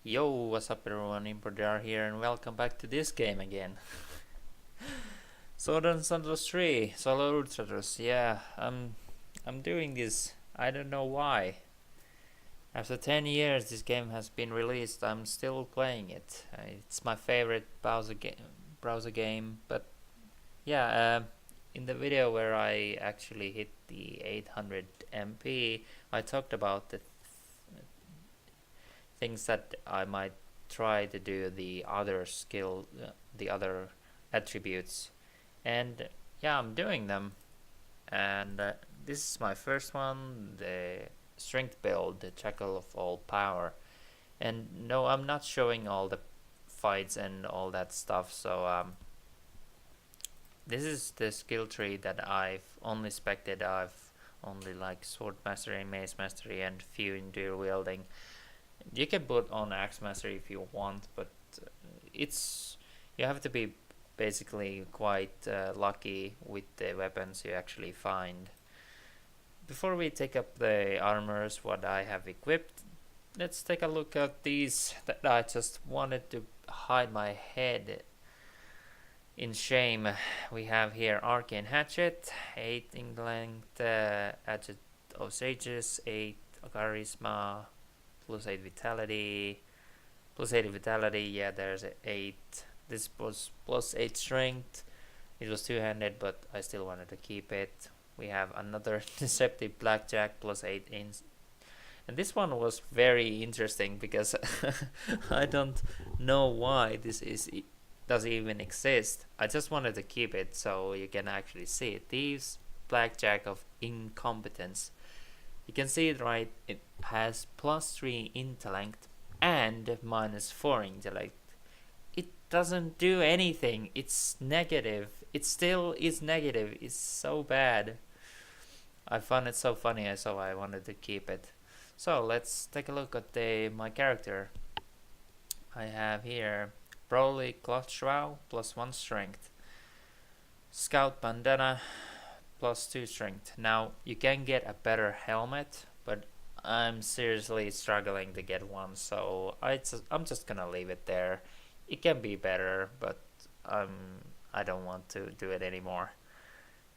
Yo, what's up everyone, Improdar here and welcome back to this game again. Swords and Sandals 3, Solo Ultratros, yeah, I'm doing this, I don't know why. After 10 years this game has been released, I'm still playing it. It's my favorite browser game, but yeah, in the video where I actually hit the 800 MP, I talked about the things that I might try to do the other the other attributes, and yeah, I'm doing them. And this is my first one, the strength build, the jackal of all power. And no, I'm not showing all the fights and all that stuff. So this is the skill tree that I've only spec'd. I've only like sword mastery, mace mastery, and few in dual wielding. You can put on axe mastery if you want, but it's you have to be basically quite lucky with the weapons you actually find. Before we take up the armors, what I have equipped, let's take a look at these that I just wanted to hide my head in shame. We have here Arcane Hatchet, 8 in length, Hatchet of Sages, 8 Charisma, plus 8 Vitality, plus 8 Vitality, yeah, there's 8. This was plus 8 Strength. It was two-handed, but I still wanted to keep it. We have another Deceptive Blackjack, plus 8 in. And this one was very interesting because I don't know why this does even exist. I just wanted to keep it so you can actually see it. Thieves Blackjack of Incompetence. You can see it right, it has plus 3 intellect and minus 4 intellect. It doesn't do anything, it's negative. It still is negative, it's so bad. I found it so funny, so I wanted to keep it. So let's take a look at my character. I have here Broly Cloth Shroud, plus 1 strength. Scout Bandana, plus 2 strength. Now you can get a better helmet, but I'm seriously struggling to get one, so I'm just gonna leave it there. It can be better, but I don't want to do it anymore.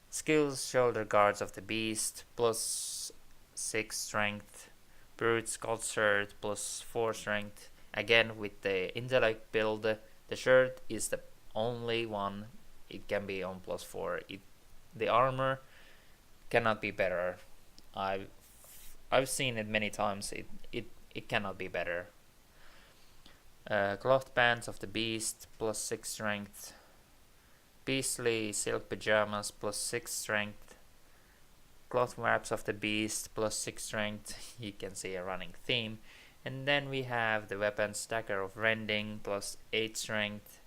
Skills: Shoulder Guards of the Beast, plus 6 strength. Brute Sculpture, plus 4 strength. Again, with the intellect build, the shirt is the only one it can be on plus 4. The armor cannot be better. I've seen it many times. It cannot be better. Cloth Pants of the Beast, plus 6 strength. Beastly Silk Pajamas, plus 6 strength. Cloth Wraps of the Beast, plus 6 strength. You can see a running theme. And then we have the weapons: Dagger of Rending, plus 8 strength.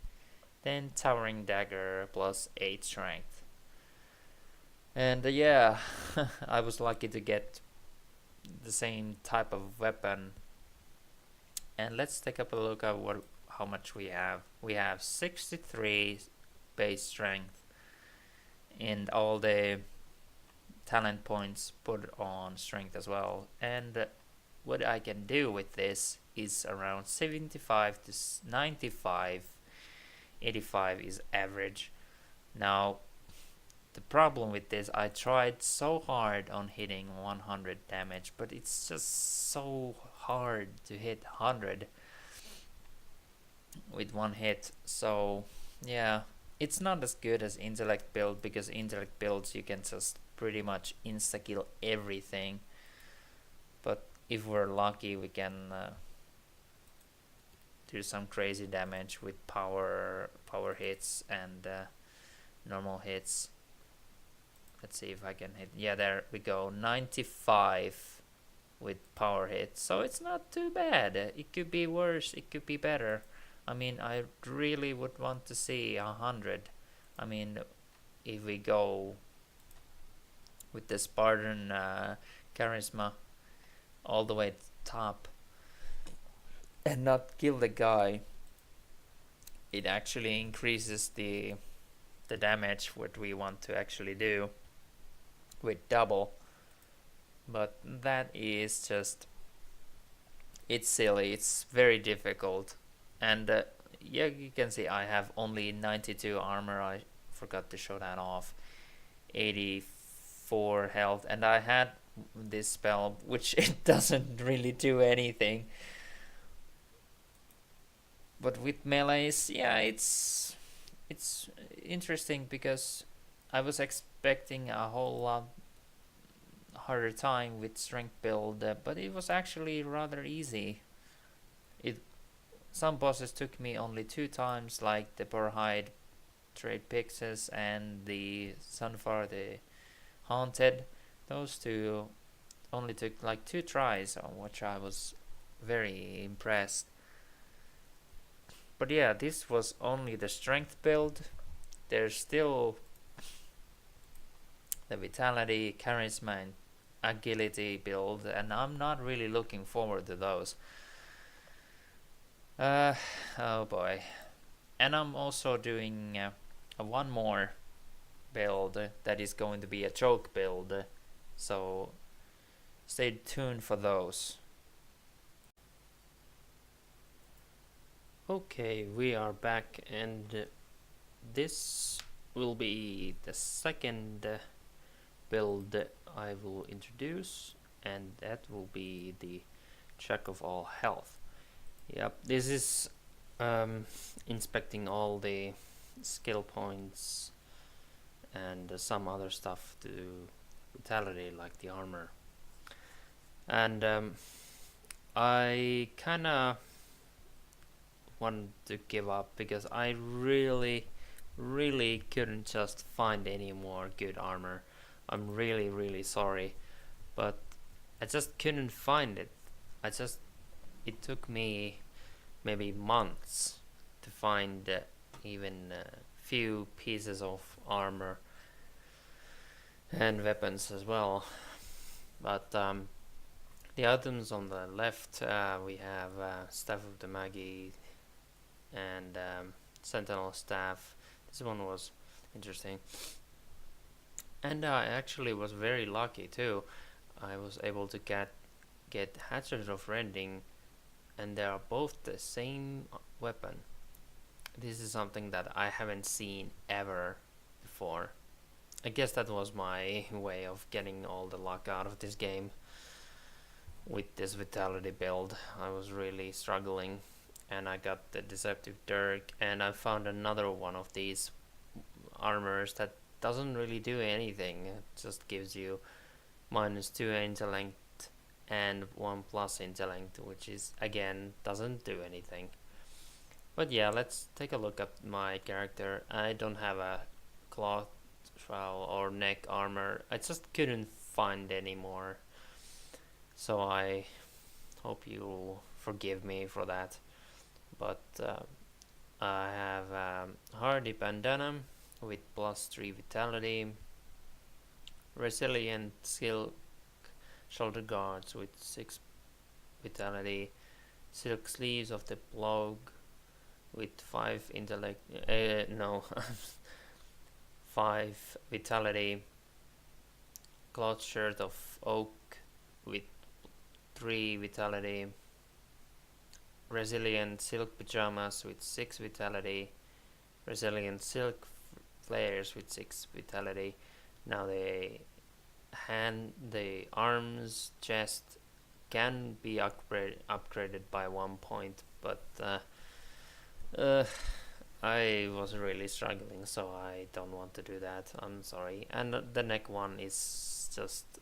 Then Towering Dagger, plus 8 strength. And yeah, I was lucky to get the same type of weapon. And let's take up a look at how much we have. We have 63 base strength and all the talent points put on strength as well. And what I can do with this is around 75 to 95. 85 is average. Now the problem with this, I tried so hard on hitting 100 damage, but it's just so hard to hit 100 with one hit. So yeah, it's not as good as intellect build, because intellect builds you can just pretty much insta kill everything. But if we're lucky, we can do some crazy damage with power hits and normal hits. Let's see if I can hit. Yeah, there we go. 95 with power hits. So it's not too bad. It could be worse. It could be better. I mean, I really would want to see 100. I mean, if we go with the Spartan charisma all the way to the top and not kill the guy, it actually increases the damage what we want to actually do with double. But that is just it's silly. It's very difficult, and yeah, you can see I have only 92 armor. I forgot to show that off. 84 health, and I had this spell, which it doesn't really do anything. But with melees, yeah, it's interesting because I was expecting a whole lot harder time with strength build, but it was actually rather easy. It Some bosses took me only 2 times, like the Borhide Trade Pixis and the Sunfar the Haunted. Those two only took like 2 tries, on which I was very impressed. But yeah, this was only the strength build. There's still the vitality, charisma, and agility build, and I'm not really looking forward to those. Oh boy. And I'm also doing one more build that is going to be a choke build, so stay tuned for those. Okay, we are back, and this will be the second build I will introduce, and that will be the check of all health. Yep, this is inspecting all the skill points and some other stuff to vitality, like the armor. And I kinda wanted to give up because I really couldn't just find any more good armor. I'm really sorry, but I just couldn't find it. It took me maybe months to find even a few pieces of armor and weapons as well. But the items on the left, we have Staff of the Magi and Sentinel Staff. This one was interesting, and I actually was very lucky too. I was able to get Hatchet of Rending, and they are both the same weapon. This is something that I haven't seen ever before. I guess that was my way of getting all the luck out of this game. With this vitality build, I was really struggling, and I got the Deceptive Dirk, and I found another one of these armors that doesn't really do anything. It just gives you -2 intellect and 1+ intellect, which is again doesn't do anything. But yeah, let's take a look at my character. I don't have a cloth shroud or neck armor. I just couldn't find any more, so I hope you forgive me for that. But I have hardy bandana with +3 vitality, resilient silk shoulder guards with 6 vitality, silk sleeves of the blogue with 5 intellect, 5 vitality, cloth shirt of oak with 3 vitality, resilient silk pajamas with 6 vitality, resilient silk flares with 6 vitality. Now the arms, chest can be upgraded by 1 point, but I was really struggling, so I don't want to do that. I'm sorry. And the neck one is just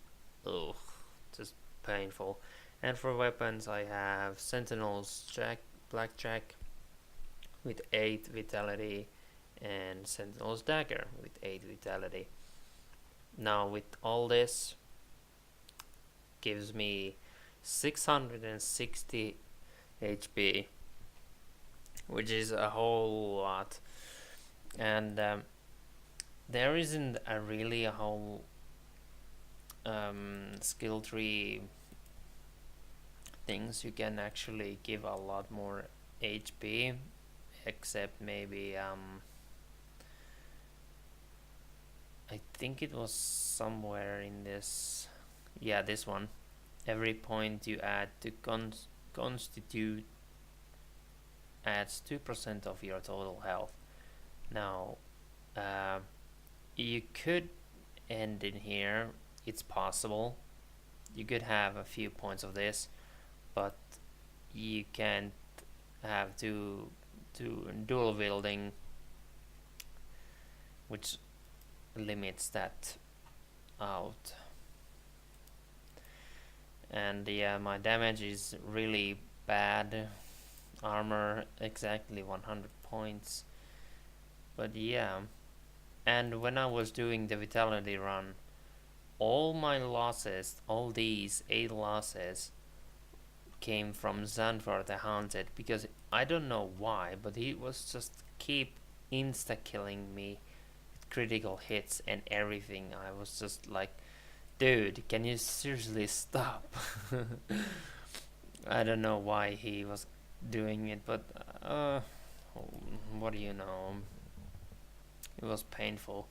painful. And for weapons, I have Sentinel's Blackjack with 8 vitality and Sentinel's Dagger with 8 vitality. Now with all this, gives me 660 HP, which is a whole lot. And there isn't really a whole skill tree things you can actually give a lot more HP, except maybe I think it was somewhere in this, yeah, this one. Every point you add to Constitute adds 2% of your total health. Now, uh, you could end in here. It's possible. You could have a few points of this, but you can't have to dual wielding, which limits that out. And yeah, my damage is really bad. Armor exactly 100 points. But yeah, and when I was doing the vitality run, all my losses, all these 8 losses, came from Xanvar the Haunted, because I don't know why, but he was just keep insta killing me with critical hits and everything. I was just like, dude, can you seriously stop? I don't know why he was doing it, but what do you know? It was painful.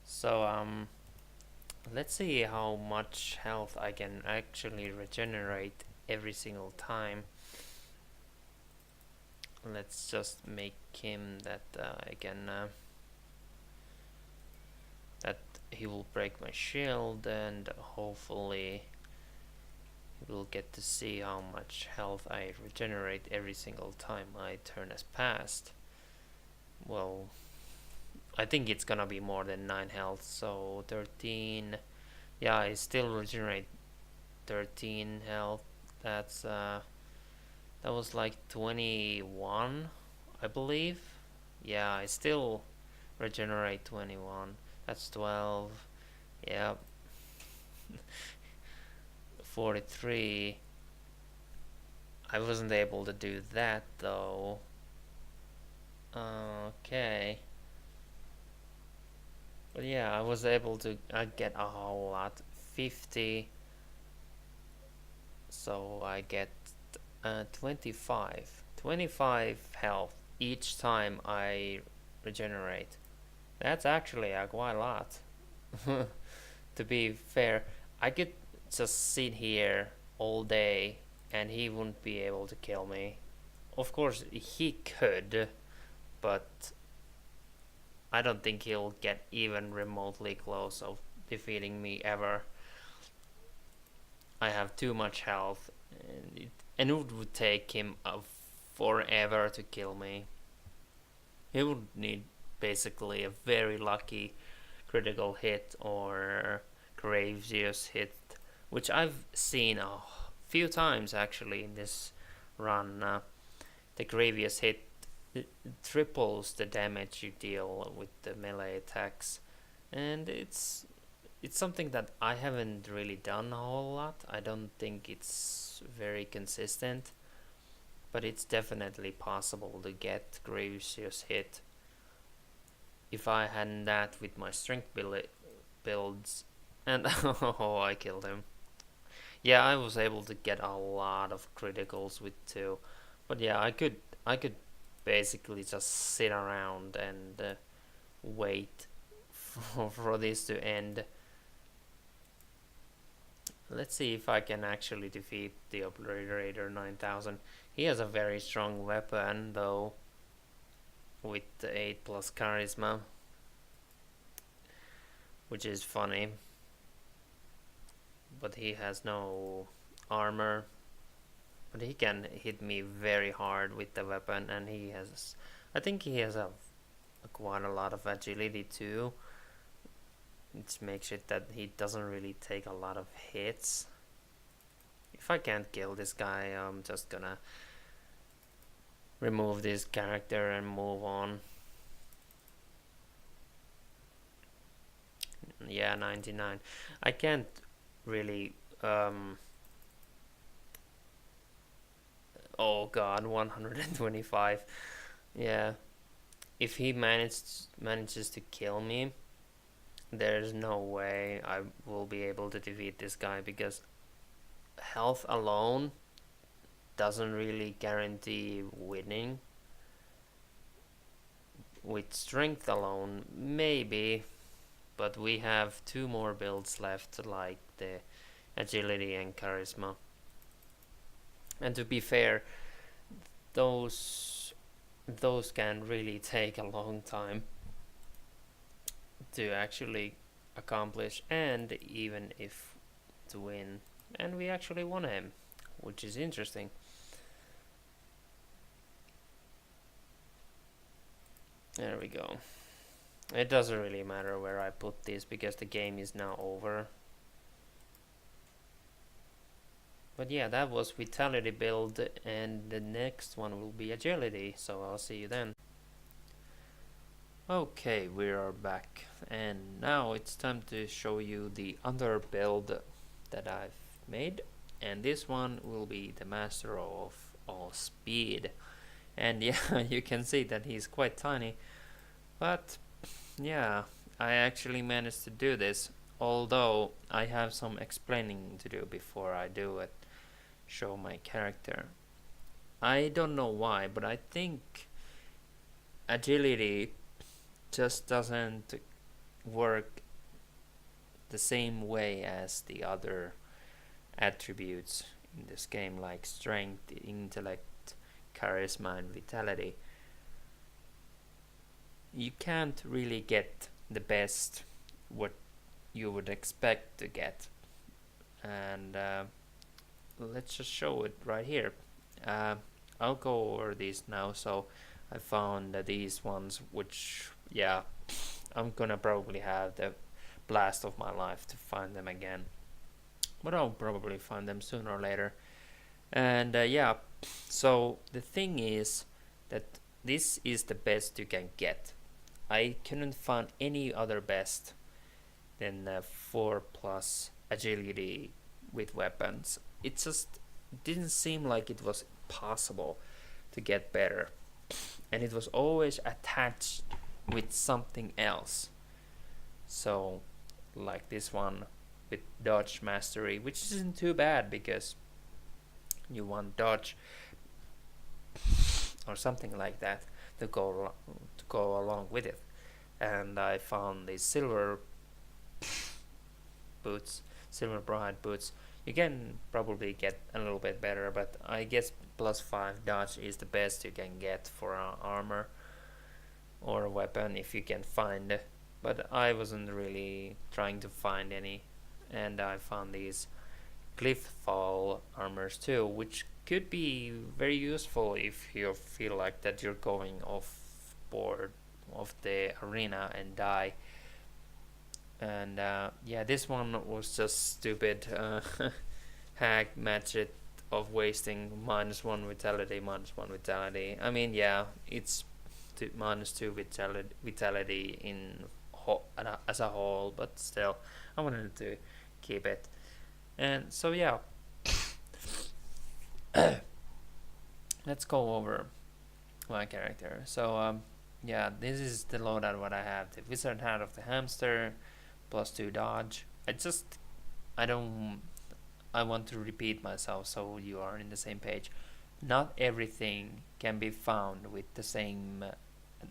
So let's see how much health I can actually regenerate every single time. Let's just make him that I can that he will break my shield, and hopefully we'll get to see how much health I regenerate every single time my turn has passed. Well, I think it's gonna be more than 9 health, so 13. Yeah, I still regenerate 13 health. That's that was like 21, I believe. Yeah, I still regenerate 21. That's 12. Yep. 43. I wasn't able to do that though. Okay. But yeah, I was able to get a whole lot. 50. So I get 25. 25 health each time I regenerate. That's actually quite a lot. To be fair, I could just sit here all day and he wouldn't be able to kill me. Of course, he could, but I don't think he'll get even remotely close of defeating me ever. I have too much health, and it would take him forever to kill me. He would need basically a very lucky critical hit or Gravious hit, which I've seen a few times actually in this run. The Gravious hit triples the damage you deal with the melee attacks, and it's something that I haven't really done a whole lot. I don't think it's very consistent, but it's definitely possible to get Gravious hit. If I hadn't that with my strength builds, and oh, I killed him. Yeah, I was able to get a lot of criticals with 2, but yeah, I could basically just sit around and wait for this to end. Let's see if I can actually defeat the Obliterator 9000. He has a very strong weapon though, with the 8 plus charisma, which is funny. But he has no armor, but he can hit me very hard with the weapon, and I think he has quite a lot of agility too, which makes it that he doesn't really take a lot of hits. If I can't kill this guy, I'm just gonna remove this character and move on. Yeah, 99. I can't really oh god, 125. Yeah, if he manages to kill me, there's no way I will be able to defeat this guy, because health alone doesn't really guarantee winning. With strength alone, maybe, but we have 2 more builds left, like the agility and charisma. And to be fair, those those can really take a long time to actually accomplish, and even if to win. And we actually won him, which is interesting. There we go. It doesn't really matter where I put this because the game is now over. But yeah, that was Vitality build, and the next one will be Agility, so I'll see you then. Okay, we are back, and now it's time to show you the other build that I've made, and this one will be the Master of All Speed. And yeah, you can see that he's quite tiny, but yeah, I actually managed to do this, although I have some explaining to do before I do it, show my character. I don't know why, but I think agility just doesn't work the same way as the other attributes in this game, like strength, intellect, charisma, and vitality. You can't really get the best what you would expect to get, and let's just show it right here. uh, I'll go over these now. So I found these ones, which, yeah, I'm gonna probably have the blast of my life to find them again, but I'll probably find them sooner or later. And yeah, so the thing is that this is the best you can get. I couldn't find any other best than 4 plus agility with weapons. It just didn't seem like it was possible to get better, and it was always attached with something else. So, like this one with dodge mastery, which isn't too bad because you want dodge or something like that to go along with it. And I found these silver boots, silver bride boots. You can probably get a little bit better, but I guess +5 dodge is the best you can get for armor or a weapon if you can find. But I wasn't really trying to find any, and I found these cliff fall armors too, which could be very useful if you feel like that you're going off board of the arena and die. And yeah, this one was just stupid hack match it of wasting -1 vitality, -1 vitality. I mean, yeah, it's -2 vitality in as a whole, but still, I wanted to keep it. And so yeah, let's go over my character. So yeah, this is the loadout what I have: the wizard hat of the hamster, +2 dodge. I don't I want to repeat myself so you are in the same page. Not everything can be found with the same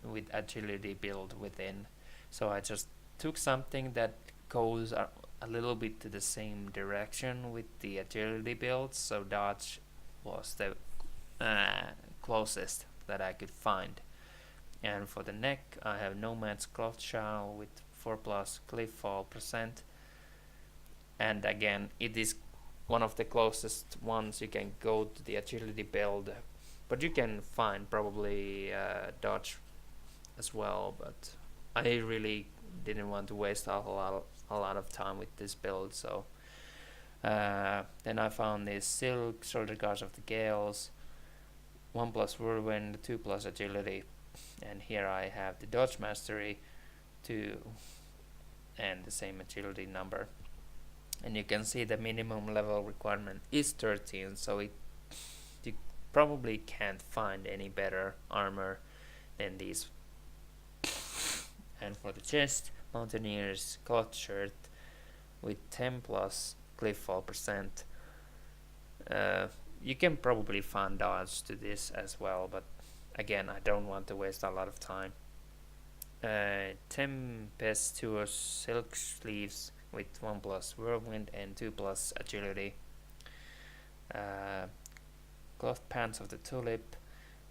with agility build within. So I just took something that goes a little bit to the same direction with the agility build. So dodge was the closest that I could find. And for the neck, I have Nomad's Cloth Shawl with 4 plus cliff fall %. And again, it is one of the closest ones you can go to the agility build, but you can find probably dodge as well. But I really didn't want to waste a lot of time with this build. So then I found this silk shoulder guards of the Gales, 1 plus whirlwind, 2 plus agility, and here I have the dodge mastery 2 and the same agility number. And you can see the minimum level requirement is 13, so you probably can't find any better armor than these. And for the chest, Mountaineer's cloth shirt with 10 plus cliff fall %. You can probably find dodge to this as well, but again, I don't want to waste a lot of time. Tempestuous silk sleeves with 1 plus whirlwind and 2 plus agility. cloth pants of the tulip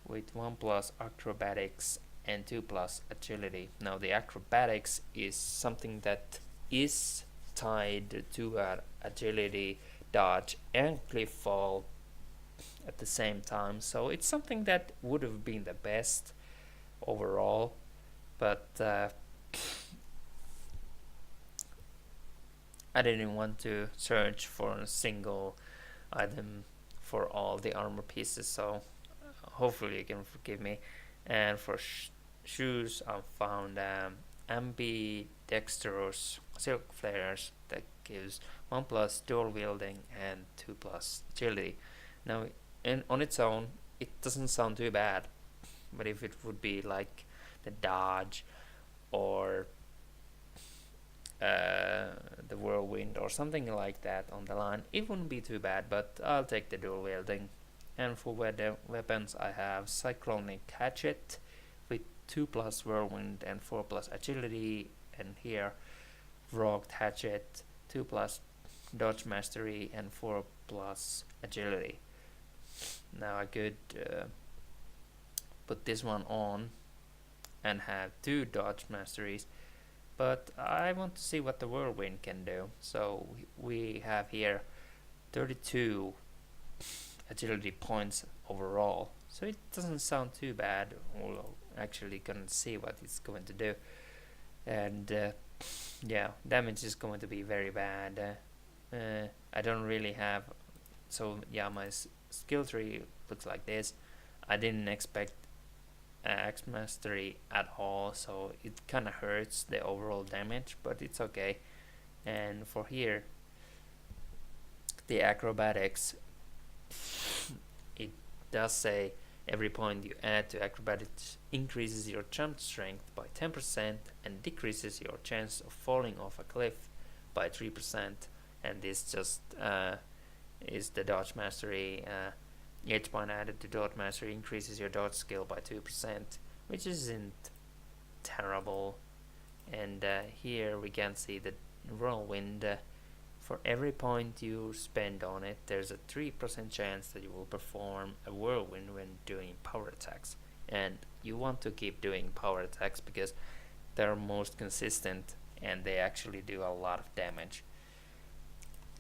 with 1 plus acrobatics and 2 plus agility. Now the acrobatics is something that is tied to agility, dodge, and cliff fall at the same time, so it's something that would have been the best overall, but I didn't want to search for a single item for all the armor pieces, so hopefully you can forgive me. And for shoes, I found ambidextrous silk flares that gives 1 plus dual wielding and 2 plus agility. Now, on its own, it doesn't sound too bad, but if it would be like the dodge or the whirlwind or something like that on the line, it wouldn't be too bad, but I'll take the dual wielding. And for weapons, I have cyclonic hatchet with 2 plus whirlwind and 4 plus agility, and here rocked hatchet 2 plus dodge mastery and 4 plus agility. Now I could put this one on and have 2 dodge masteries, but I want to see what the whirlwind can do. So we have here 32 agility points overall, so it doesn't sound too bad. We'll actually gonna see what it's going to do, and yeah, damage is going to be very bad. I don't really have, so yeah, my skill tree looks like this. I didn't expect axe mastery at all, so it kind of hurts the overall damage, but it's okay. And for here, the acrobatics, it does say every point you add to acrobatics increases your jump strength by 10% and decreases your chance of falling off a cliff by 3%. And this just is the dodge mastery. Each point added to dodge mastery increases your dodge skill by 2%, which isn't terrible. And here we can see the whirlwind. For every point you spend on it, there's a 3% chance that you will perform a whirlwind when doing power attacks. And you want to keep doing power attacks because they're most consistent and they actually do a lot of damage.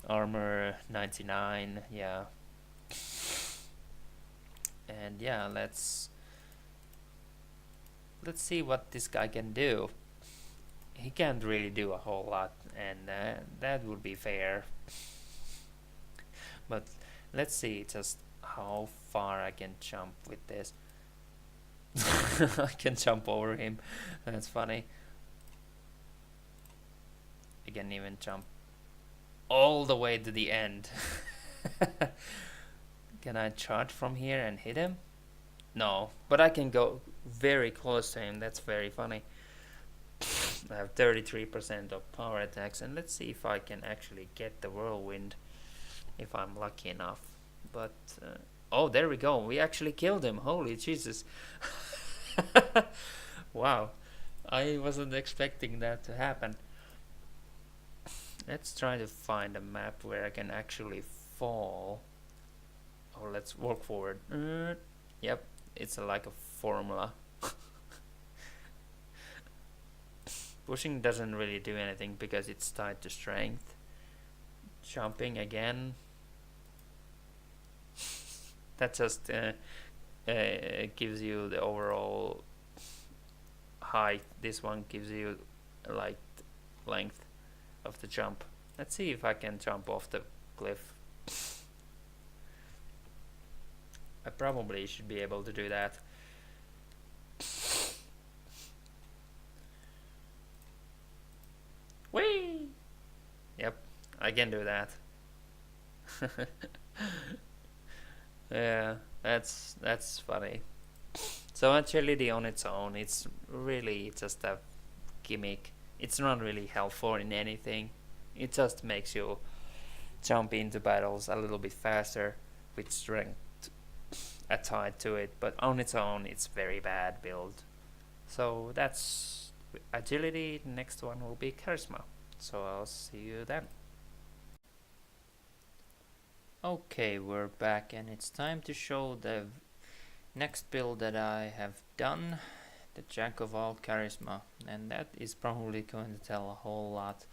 Armor 99, yeah. And yeah, let's see what this guy can do. He can't really do a whole lot, and that would be fair. But let's see just how far I can jump with this. I can jump over him. That's funny. I can even jump all the way to the end. Can I charge from here and hit him? No, but I can go very close to him. That's very funny. I have 33% of power attacks, and let's see if I can actually get the whirlwind if I'm lucky enough. But oh, there we go. We actually killed him. Holy Jesus. Wow, I wasn't expecting that to happen. Let's try to find a map where I can actually fall. Oh, let's walk forward. Yep, it's like a formula. Pushing doesn't really do anything because it's tied to strength. Jumping again. That just gives you the overall height. This one gives you like length of the jump. Let's see if I can jump off the cliff. I probably should be able to do that. Whee! Yep, I can do that. Yeah, that's funny. So agility on its own, it's really just a gimmick. It's not really helpful in anything. It just makes you jump into battles a little bit faster with strength tied to it, but on its own it's very bad build. So that's agility. The next one will be charisma. So I'll see you then. Okay, we're back and it's time to show the next build that I have done, the Jack of all Charisma, and that is probably going to tell a whole lot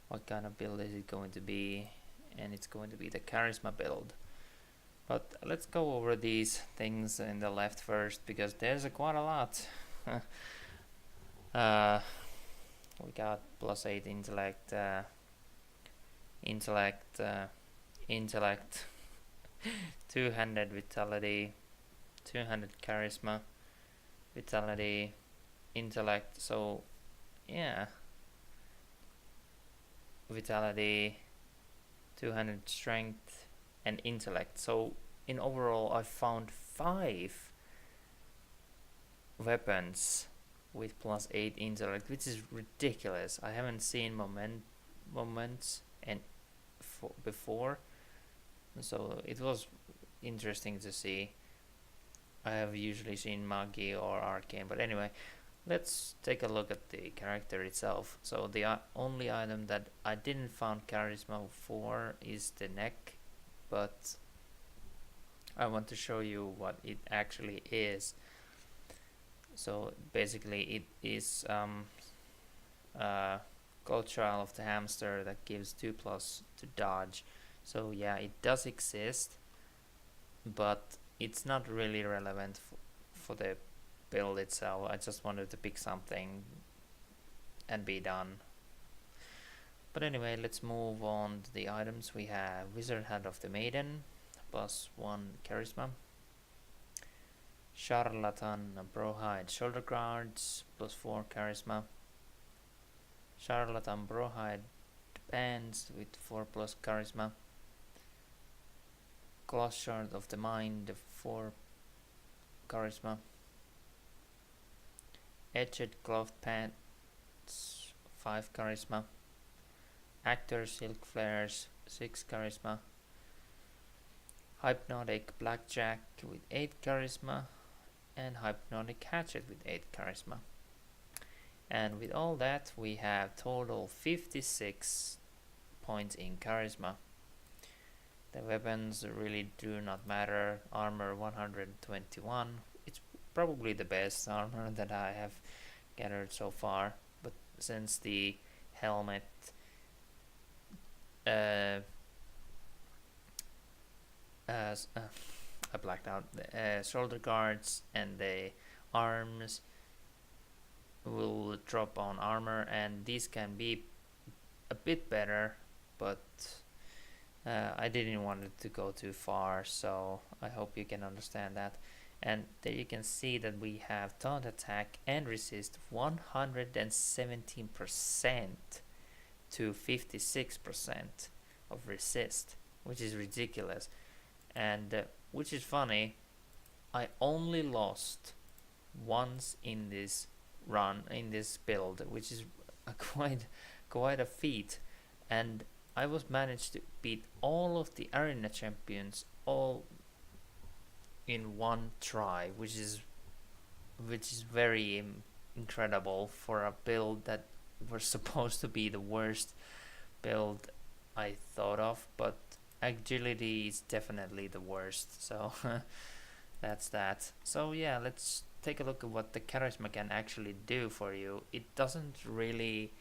what kind of build is it going to be, and it's going to be the Charisma build. But let's go over these things in the left first, because there's quite a lot. uh, we got plus 8 intellect, intellect, 200 vitality, 200 charisma, vitality, intellect. So yeah, vitality, 200 strength, and intellect. So in overall, I found 5 weapons with plus 8 intellect, which is ridiculous. I haven't seen moments and before, so it was interesting to see. I have usually seen Magi or Arcane, but anyway, let's take a look at the character itself. So the only item that I didn't find charisma for is the neck, but I want to show you what it actually is. So basically it is Gold Trial of the Hamster that gives 2+ to dodge. So yeah, it does exist, but it's not really relevant for the build itself. I just wanted to pick something and be done. But anyway, let's move on to the items. We have Wizard Hat of the Maiden, +1 charisma. Charlatan Brawhide Shoulder Guards, +4 charisma. Charlatan Brawhide Pants with 4+ charisma. Cloth Shard of the Mind, 4 charisma. Edged Cloth Pants, 5 charisma. Actor Silk Flares, 6 charisma. Hypnotic Blackjack with 8 charisma. And Hypnotic Hatchet with 8 charisma. And with all that, we have total 56 points in charisma. The weapons really do not matter. Armor 121. It's probably the best armor that I have gathered so far. But since the helmet, I blacked out. The shoulder guards and the arms will drop on armor, and these can be a bit better, but I didn't want it to go too far, so I hope you can understand that. And there you can see that we have taunt attack and resist 117% to 56% of resist, which is ridiculous. And which is funny, I only lost once in this run, in this build, which is quite a feat. And I was managed to beat all of the arena champions all in one try, which is very incredible for a build that was supposed to be the worst build I thought of, but agility is definitely the worst, so that's that. So yeah, let's take a look at what the charisma can actually do for you. It doesn't really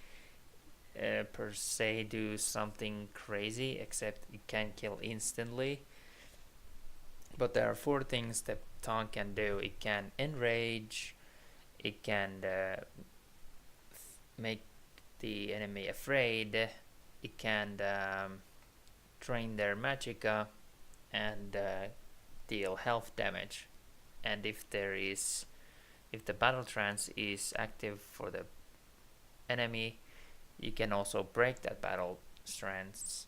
per se do something crazy, except it can kill instantly. But there are 4 things that taunt can do. It can enrage, it can make the enemy afraid, it can drain their magicka, and deal health damage. And if the battle trance is active for the enemy, you can also break that battle trance,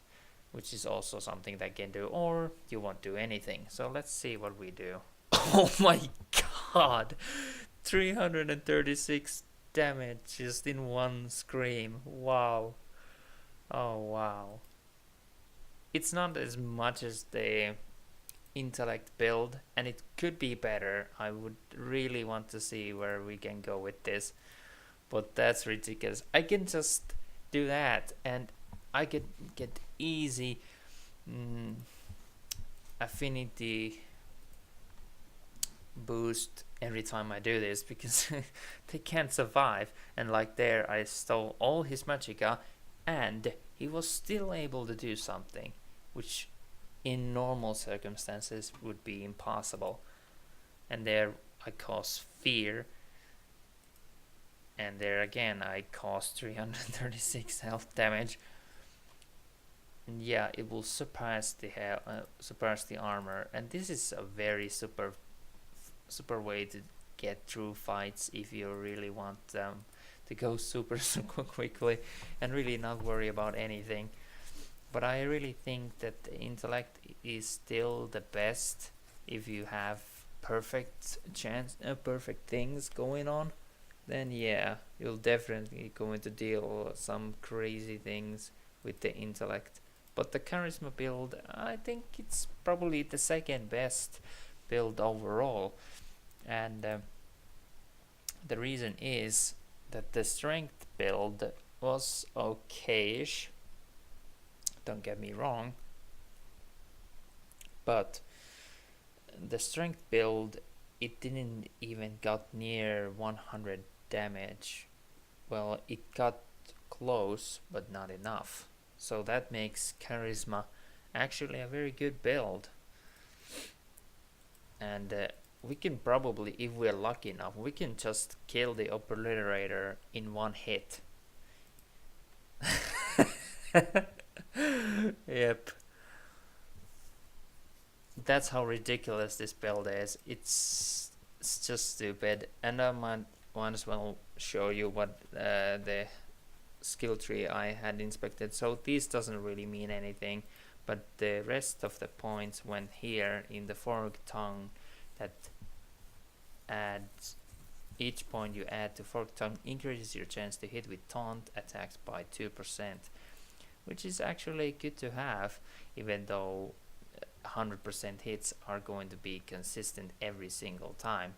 which is also something that can do, or you won't do anything. So let's see what we do. Oh my god, 336 damage just in one scream. Wow. Oh wow. It's not as much as the intellect build, and it could be better. I would really want to see where we can go with this, but that's ridiculous. I can just do that and I could get easy affinity boost every time I do this because they can't survive. And like there, I stole all his magicka, and he was still able to do something, which in normal circumstances would be impossible. And there I caused fear, and there again I caused 336 health damage. And yeah, it will surpass the armor, and this is a very super way to get through fights if you really want them to go super quickly and really not worry about anything. But I really think that the intellect is still the best if you have perfect things going on. Then yeah, you'll definitely going to deal some crazy things with the intellect. But the charisma build, I think it's probably the second best build overall. And the reason is that the strength build was okayish, don't get me wrong, but the strength build, it didn't even got near 100 damage. Well, it got close, but not enough. So that makes charisma actually a very good build. And we can probably, if we're lucky enough, we can just kill the obliterator in one hit. Yep. That's how ridiculous this build is. It's just stupid. And I might as well show you what the skill tree I had inspected. So this doesn't really mean anything, but the rest of the points went here in the forked tongue. That adds, each point you add to forked tongue increases your chance to hit with taunt attacks by 2%, which is actually good to have, even though 100% hits are going to be consistent every single time.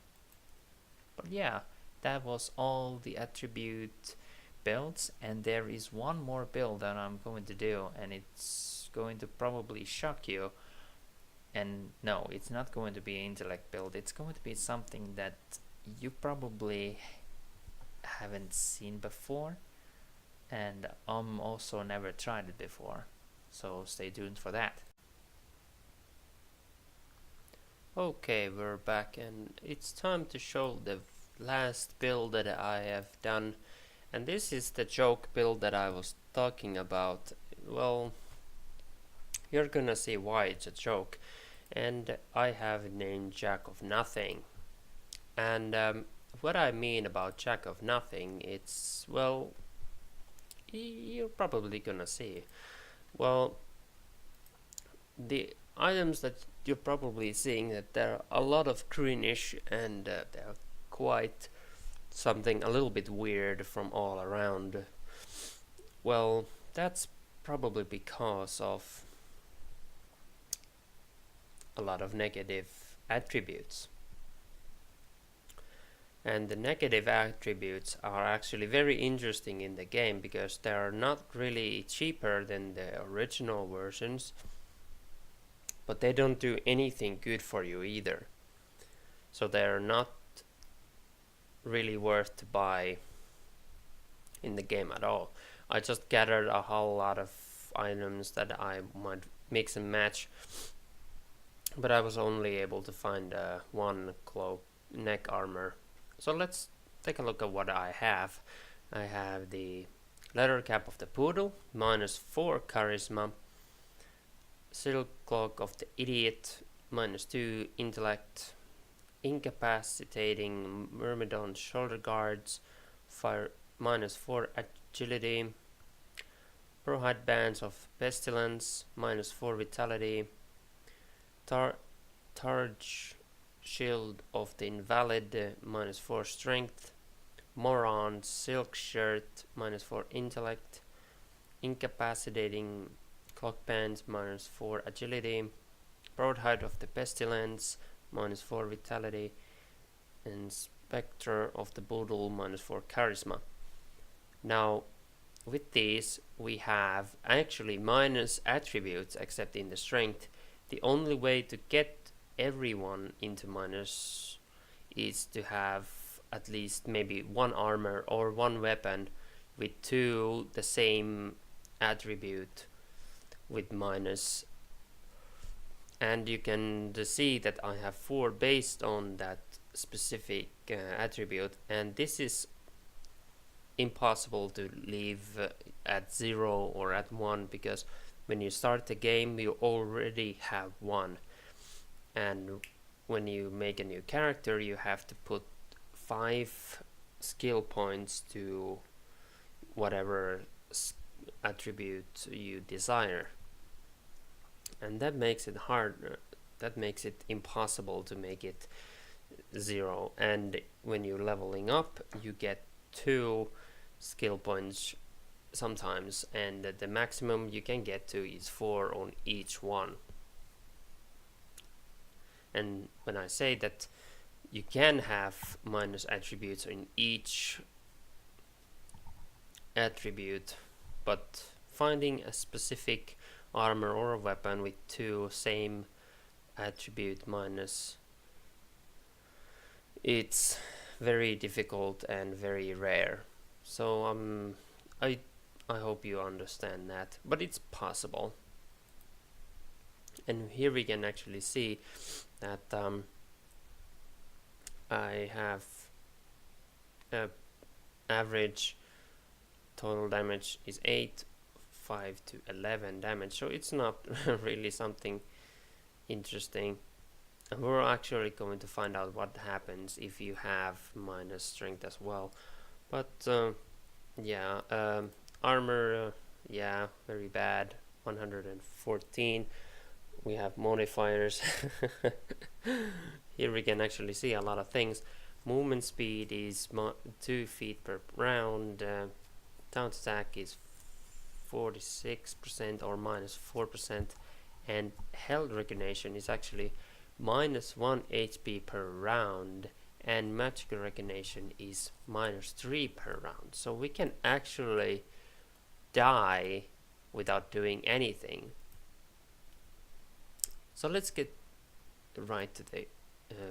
But yeah, that was all the attribute builds, and there is one more build that I'm going to do, and it's going to probably shock you. And no, it's not going to be an intellect build. It's going to be something that you probably haven't seen before, and also never tried it before. So stay tuned for that. Okay, we're back, and it's time to show the last build that I have done. And this is the joke build that I was talking about. Well, you're gonna see why it's a joke. And I have named Jack of Nothing. And what I mean about Jack of Nothing, it's, well, you're probably gonna see. Well, the items that you're probably seeing, that there are a lot of greenish, and they're quite something a little bit weird from all around. Well, that's probably because of a lot of negative attributes. And the negative attributes are actually very interesting in the game because they are not really cheaper than the original versions, but they don't do anything good for you either. So they are not really worth to buy in the game at all. I just gathered a whole lot of items that I might mix and match, but I was only able to find one cloak neck armor. So let's take a look at what I have. I have the leather cap of the poodle, -4 charisma, silk cloak of the idiot, -2 intellect, incapacitating myrmidon shoulder guards, fire -4 agility, pearlhide bands of pestilence, -4 vitality, Targe shield of the invalid, -4 strength, moron silk shirt, -4 intellect, incapacitating cloak pants, -4 agility, broadhide of the pestilence, -4 vitality, and spectre of the boodle, -4 charisma. Now with these we have actually minus attributes except in the strength. the only way to get everyone into minus is to have at least maybe one armor or one weapon with two the same attribute with minus. And you can see that I have 4 based on that specific attribute, and this is impossible to leave at 0 or at 1, because when you start the game you already have 1, and when you make a new character you have to put 5 skill points to whatever attribute you desire, and that makes it hard, that makes it impossible to make it 0. And when you're leveling up you get 2 skill points sometimes, and the maximum you can get to is 4 on each one. And when I say that you can have minus attributes in each attribute, but finding a specific armor or a weapon with 2 same attribute minus, it's very difficult and very rare. So I hope you understand that, but it's possible. And here we can actually see that I have average total damage is 8, 5 to 11 damage, so it's not really something interesting. And we're actually going to find out what happens if you have minus strength as well. But yeah, armor, yeah, very bad, 114. We have modifiers. Here we can actually see a lot of things. Movement speed is 2 feet per round. Down attack is 46% or minus 4%, and health recognition is actually minus 1 HP per round, and magical recognition is minus 3 per round. So we can actually die without doing anything. So let's get right to the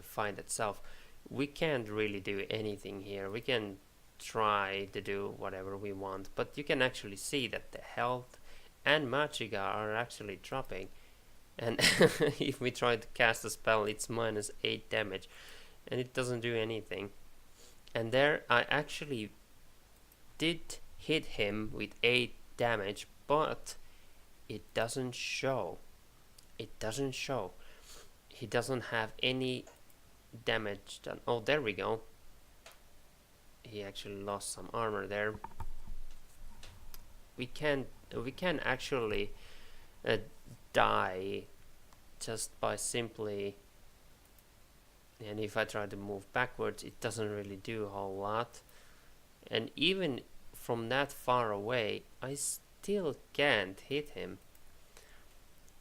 fight itself. We can't really do anything here. We can try to do whatever we want, but you can actually see that the health and magicka are actually dropping, and if we try to cast a spell it's minus 8 damage and it doesn't do anything. And there I actually did hit him with 8 damage, but it doesn't show. It doesn't show. He doesn't have any damage done. Oh, there we go. He actually lost some armor there. We can actually die just by simply, and if I try to move backwards it doesn't really do a whole lot, and even from that far away I still can't hit him.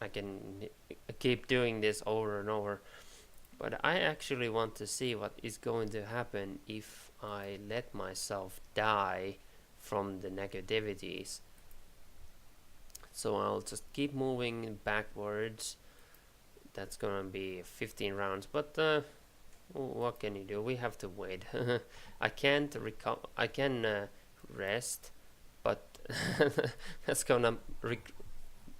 I can keep doing this over and over, but I actually want to see what is going to happen if I let myself die from the negativities. So I'll just keep moving backwards. That's gonna be 15 rounds, but what can you do? We have to wait. I can't I can rest, but that's gonna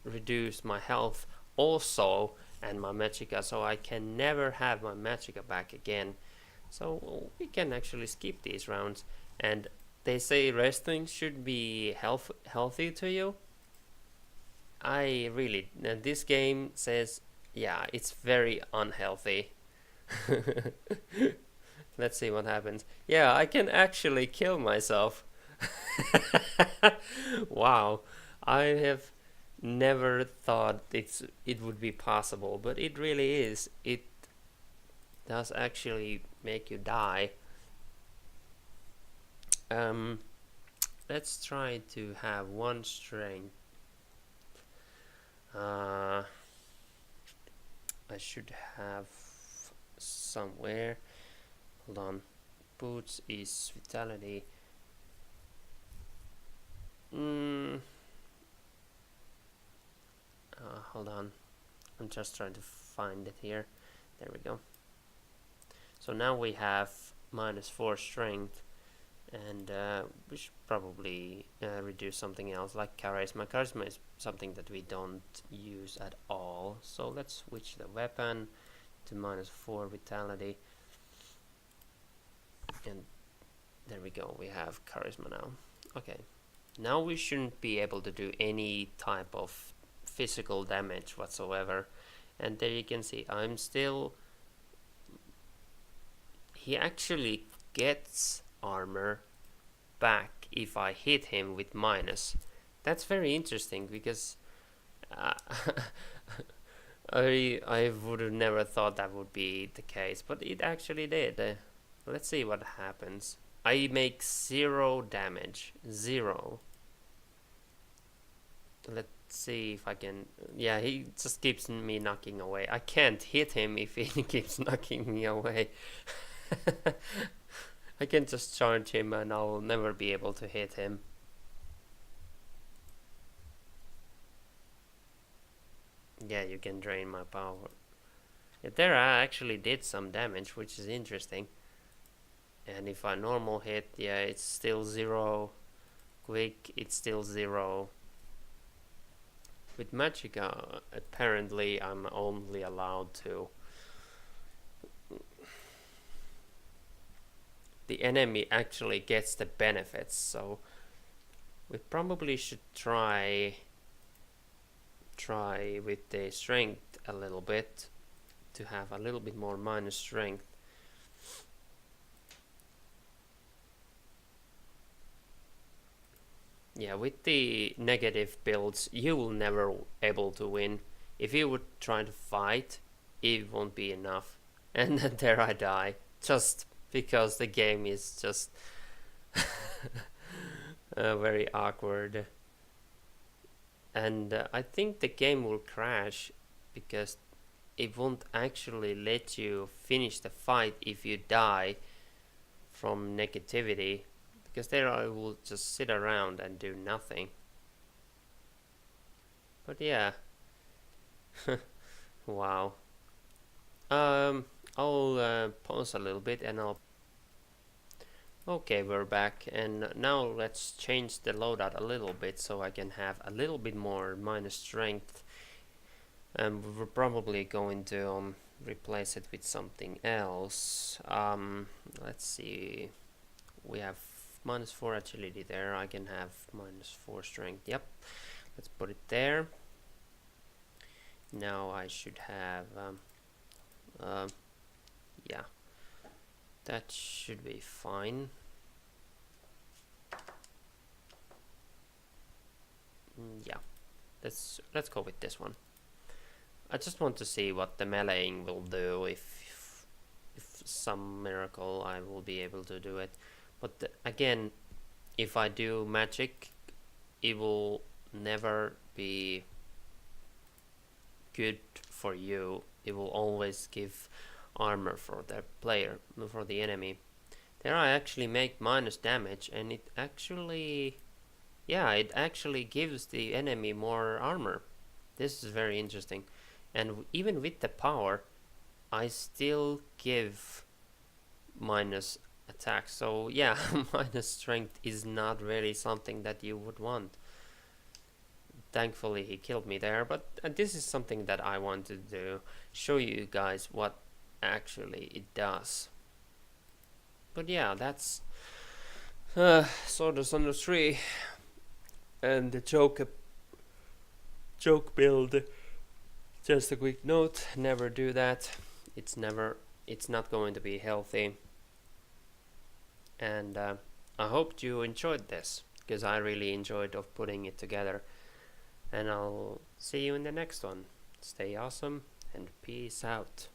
reduce my health also and my magicka, so I can never have my magicka back again. So we can actually skip these rounds, and they say resting should be healthy to you. I really, this game says, yeah, it's very unhealthy. Let's see what happens. Yeah, I can actually kill myself. Wow, I have never thought it would be possible, but it really is. It does actually make you die. Let's try to have 1 strength. I should have somewhere. Hold on. Boots is vitality. Hold on. I'm just trying to find it here. There we go. So now we have -4 strength, and we should probably reduce something else like charisma. Charisma is something that we don't use at all, so let's switch the weapon to -4 vitality, and there we go, we have charisma now. Okay, now we shouldn't be able to do any type of physical damage whatsoever, and there you can see I'm still, he actually gets armor back if I hit him with minus. That's very interesting because I would have never thought that would be the case, but it actually did. Let's see what happens. I make 0 damage. 0. Let's see if I can. Yeah, he just keeps me knocking away. I can't hit him if he keeps knocking me away. I can just charge him and I'll never be able to hit him. Yeah, you can drain my power. Yeah, there I actually did some damage, which is interesting. And if I normal hit, yeah, it's still 0. Quick, it's still 0. With Magicka, apparently I'm only allowed to. The enemy actually gets the benefits, so we probably should try with the strength a little bit to have a little bit more minus strength. Yeah, with the negative builds you will never able to win. If you would try to fight, it won't be enough, and then there I die, just because the game is just very awkward. And I think the game will crash because it won't actually let you finish the fight if you die from negativity, because there I will just sit around and do nothing. But yeah. Wow. I'll pause a little bit and I'll. Okay, we're back, and now let's change the loadout a little bit so I can have a little bit more minus strength, and we're probably going to replace it with something else. Let's see, we have -4 agility there, I can have -4 strength, yep, let's put it there. Now I should have, yeah, that should be fine. Yeah, let's go with this one. I just want to see what the meleeing will do, if some miracle I will be able to do it. But again, if I do magic, it will never be good for you. It will always give armor for the player, for the enemy. There I actually make minus damage, and it actually, yeah, it actually gives the enemy more armor. This is very interesting. And even with the power, I still give minus attack. So yeah, minus strength is not really something that you would want. Thankfully he killed me there, but this is something that I wanted to show you guys what actually it does. But yeah, that's Swords and Sandals 3 and the joke build. Just a quick note, never do that. It's not going to be healthy. And I hope you enjoyed this, because I really enjoyed of putting it together. And I'll see you in the next one. Stay awesome and peace out.